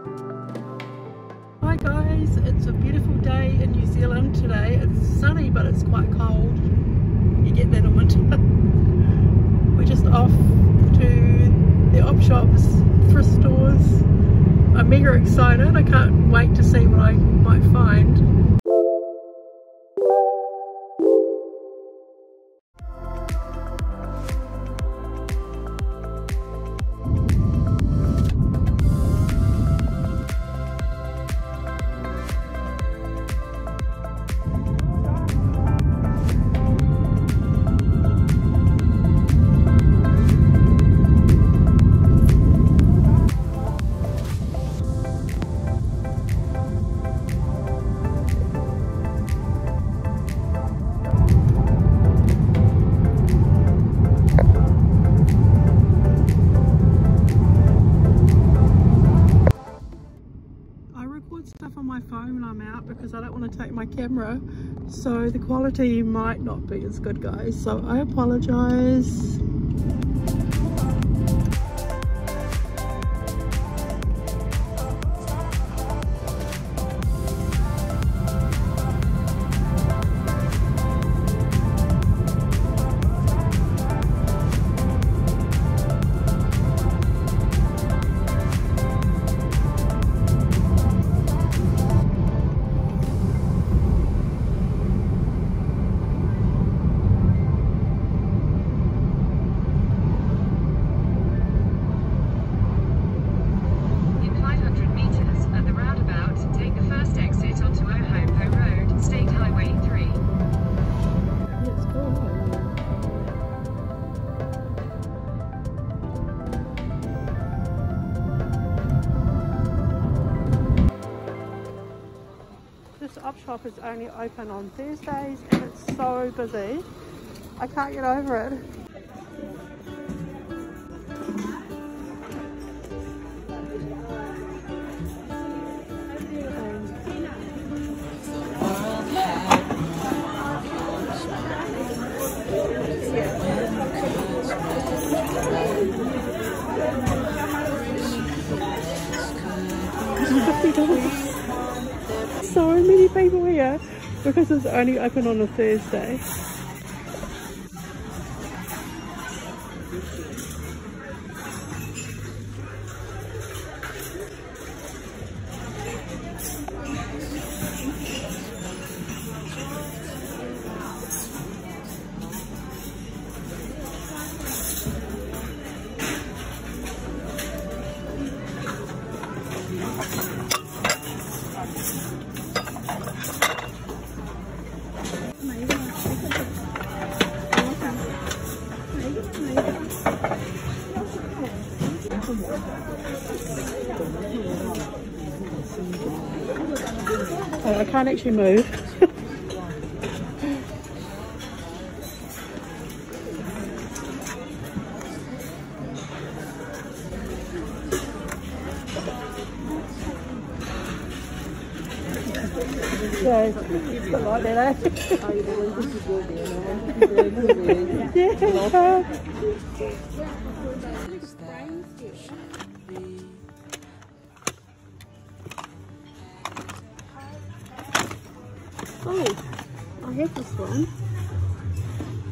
Hi guys, it's a beautiful day in New Zealand today. It's sunny but it's quite cold. You get that in winter. We're just off to the op shops, thrift stores. I'm mega excited. I can't wait to see what I might find. Stuff on my phone when I'm out because I don't want to take my camera, so the quality might not be as good, guys, so I apologize. This op shop is only open on Thursdays and it's so busy. I can't get over it. So many people here because it's only open on a Thursday. Oh, I can't actually move. So, it's not like that, eh? Yeah. Oh, I have this one,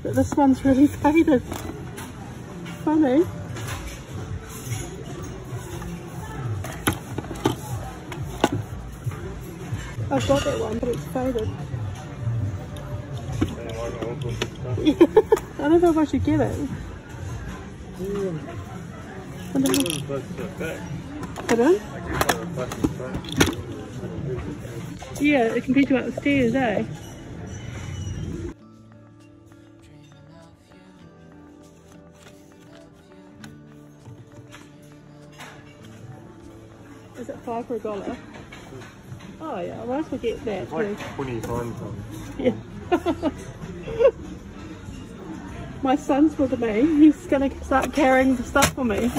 but this one's really faded. Funny. I've got that one, but it's faded. Yeah, I don't know if I should get it. Pardon? Yeah, it can pick you up the stairs, eh? Is it $5 for $1? Oh yeah, I might as well get that. It's like 25 pounds. Yeah. My son's with me. He's gonna start carrying the stuff for me.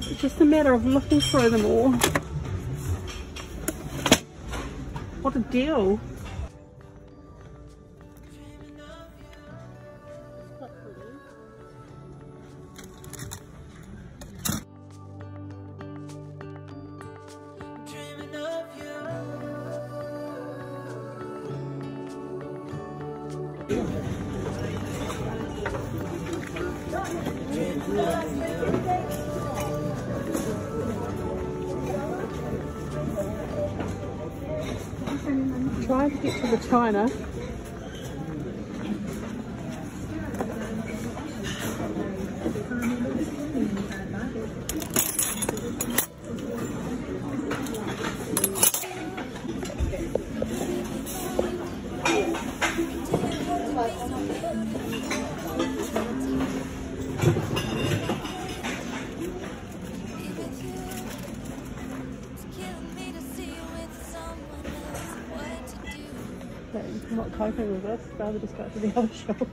It's just a matter of looking through them all. What a deal. Trying to get to the china. I'm not coping with this, rather just go to the other shop.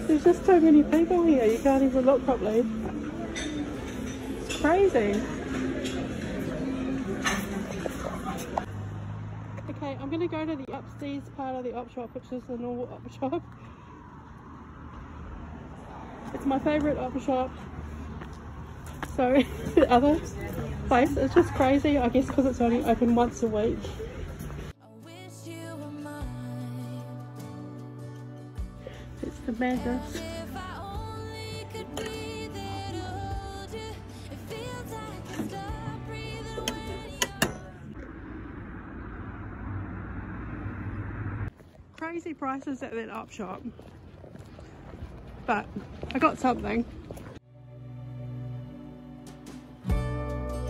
There's just so many people here, you can't even look properly. It's crazy. Okay, I'm going to go to the upstairs part of the op shop, which is the normal op shop. It's my favourite op shop. So the other place is just crazy, I guess because it's only open once a week. It's the madness. Crazy prices at that op shop, but I got something.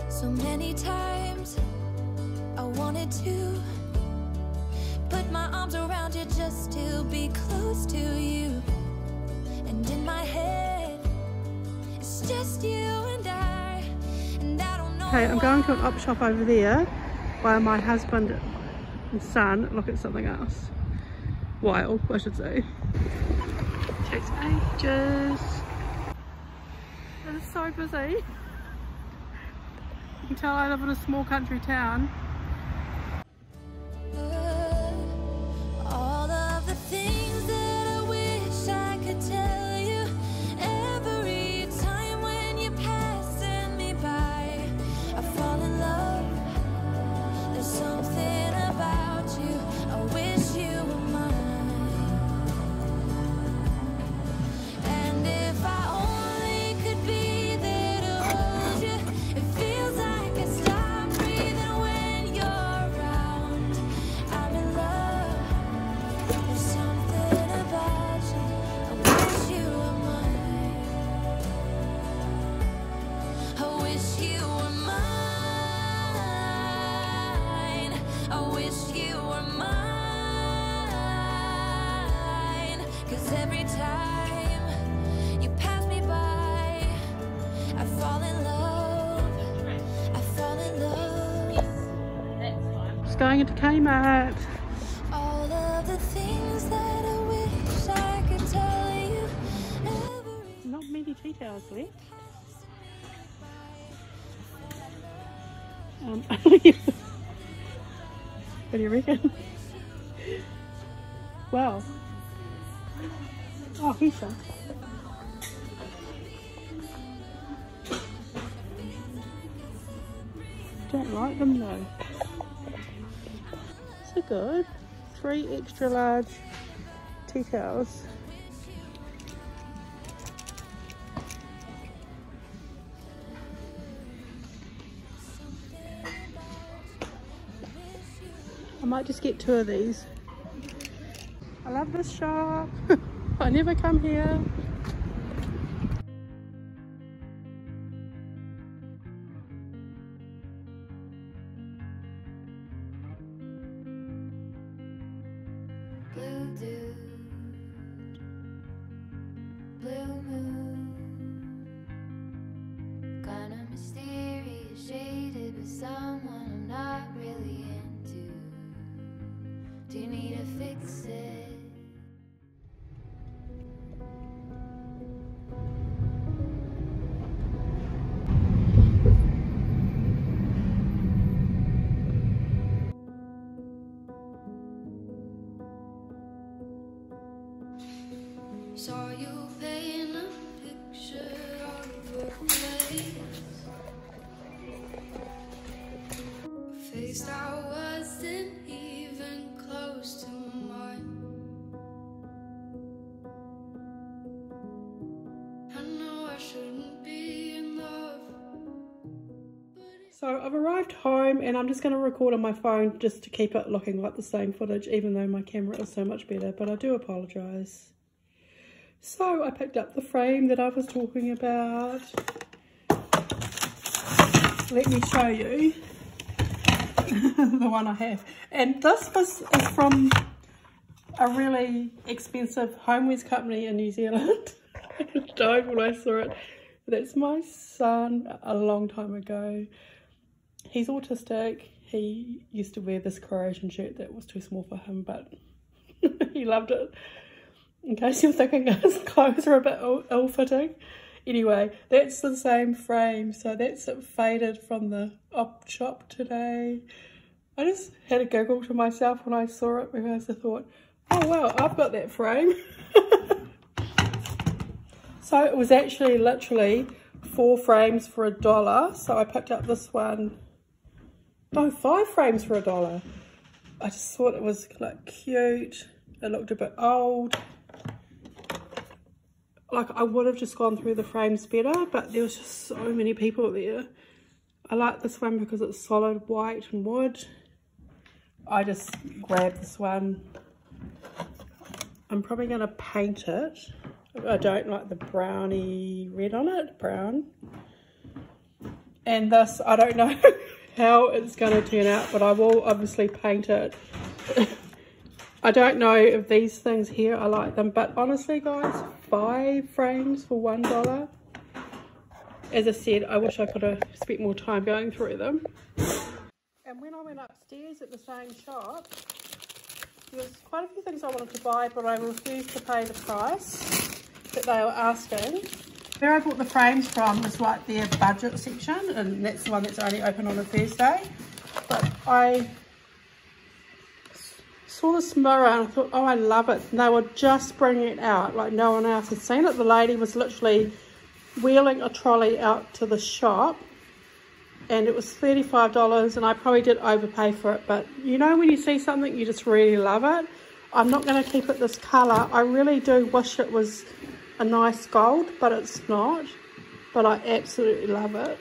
So many times I wanted to put my arms around you just to be close to you, and in my head it's just you and I don't know. Okay, I'm going to an op shop over there while my husband and son look at something else. While, I should say. Takes ages. It is so busy. You can tell I live in a small country town. All of the things that I wish I could tell you, every time when you're passing me by, I fall in love. There's something about you, I wish you were mine. And if I only could be there to hold you, it feels like I stop breathing when you're around. I'm in love. There's something about you, I wish you were mine. I wish you were mine. I wish you were mine. 'Cause every time you pass me by, I fall in love. I fall in love. Just going into Kmart. All of the things that I wish I could tell you. Not many tea towels left. What do you reckon? Wow. Oh, he's some. Don't like them though. So good. 3 extra large tea towels. I might just get 2 of these. I love this shop. I never come here. Blue dude, blue moon, kinda mysterious, shaded with someone I'm not really into. Do you need to fix it? Saw you paint a picture of a face I wasn't even close. So I've arrived home and I'm just going to record on my phone just to keep it looking like the same footage, even though my camera is so much better, but I do apologise. So I picked up the frame that I was talking about. Let me show you the one I have. And this is from a really expensive homewares company in New Zealand. I died when I saw it. That's my son a long time ago. He's autistic. He used to wear this Croatian shirt that was too small for him, but he loved it. In case you're thinking his clothes are a bit ill-fitting. Anyway, that's the same frame. So that's it faded from the op shop today. I just had a giggle to myself when I saw it because I thought, oh wow, I've got that frame. So it was actually literally 4 frames for $1. So I picked up this one. No, 5 frames for $1. I just thought it was like cute. It looked a bit old. Like I would have just gone through the frames better, but there was just so many people there. I like this one because it's solid white and wood. I just grabbed this one. I'm probably going to paint it. I don't like the browny red on it, brown. And this, I don't know how it's going to turn out, but I will obviously paint it. I don't know if these things here, I like them, but honestly guys, 5 frames for $1. As I said, I wish I could have spent more time going through them. And when I went upstairs at the same shop, there was quite a few things I wanted to buy, but I refused to pay the price that they were asking. Where I bought the frames from was like their budget section, and that's the one that's only open on a Thursday. But I saw this mirror and I thought, oh, I love it. And they were just bringing it out like no one else had seen it. The lady was literally wheeling a trolley out to the shop, and it was $35, and I probably did overpay for it. But you know when you see something, you just really love it. I'm not going to keep it this colour. I really do wish it was a nice gold, but it's not. But I absolutely love it.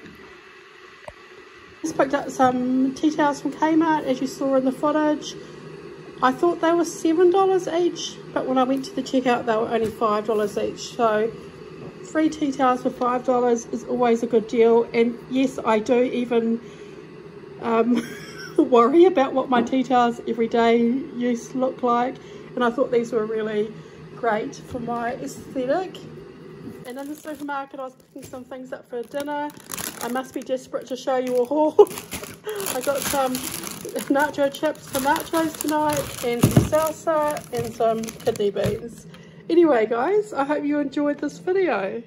Just picked up some tea towels from Kmart, as you saw in the footage. I thought they were $7 each, but when I went to the checkout, they were only $5 each. So 3 tea towels for $5 is always a good deal. And yes, I do even worry about what my tea towels everyday use look like. And I thought these were really great for my aesthetic. And in the supermarket, I was picking some things up for dinner. I must be desperate to show you a haul. I got some nacho chips for nachos tonight, and some salsa, and some kidney beans. Anyway guys, I hope you enjoyed this video.